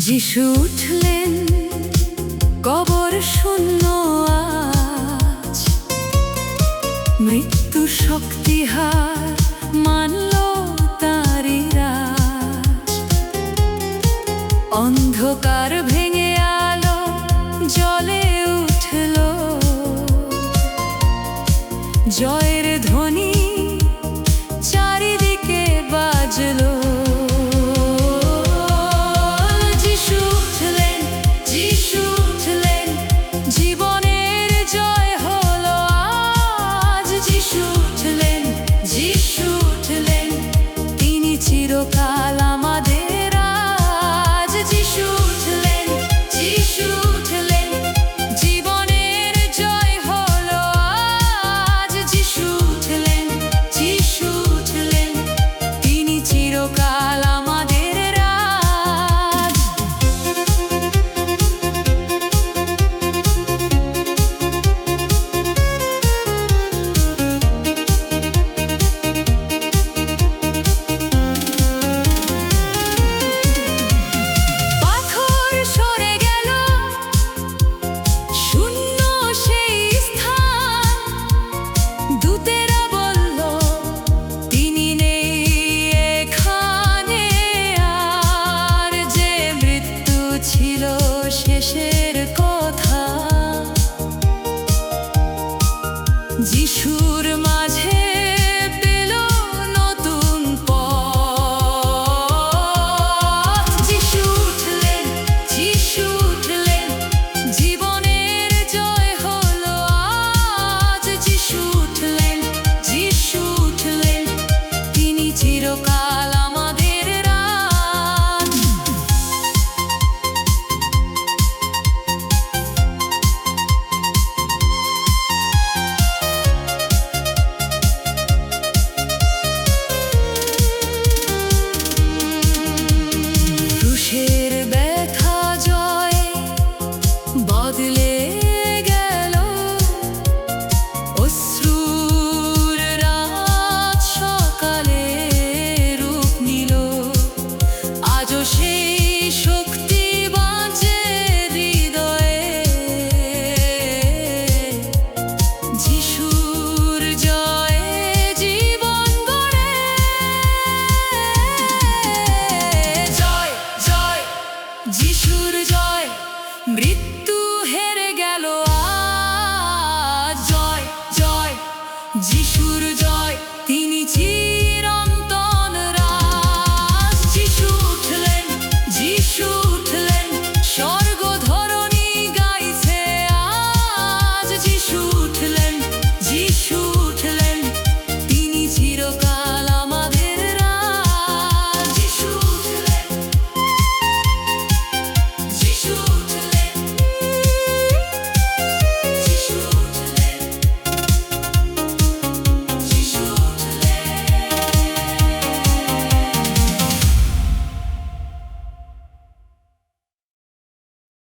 যিশু উঠলেন, কবর শূন্য আজ, মৃত্যু শক্তিহার মানল তাঁরই রাজ। অন্ধকার ভেঙে আলো জ্বলে উঠল, জয়ের ধ্বনি চারিদিকে বাজলো। চিরকাল আমাদের আজ। যিশু উঠলেন, যিশু উঠলেন, জীবনের জয় হলো আজ। যিশু উঠলেন, যিশু উঠলেন, তিনি চিরকাল আমাদের রাজ। শেষের কথা যিশুর মাঝে পেল নতুন পথ। যিশু উঠলেন, যিশু উঠলেন, জীবনের জয় হলো আজ। যিশু উঠলেন, যিশু উঠলেন, তিনি চিরকাল আমাদের রাজ। ক্রুশের ব্যথা জয় বদলে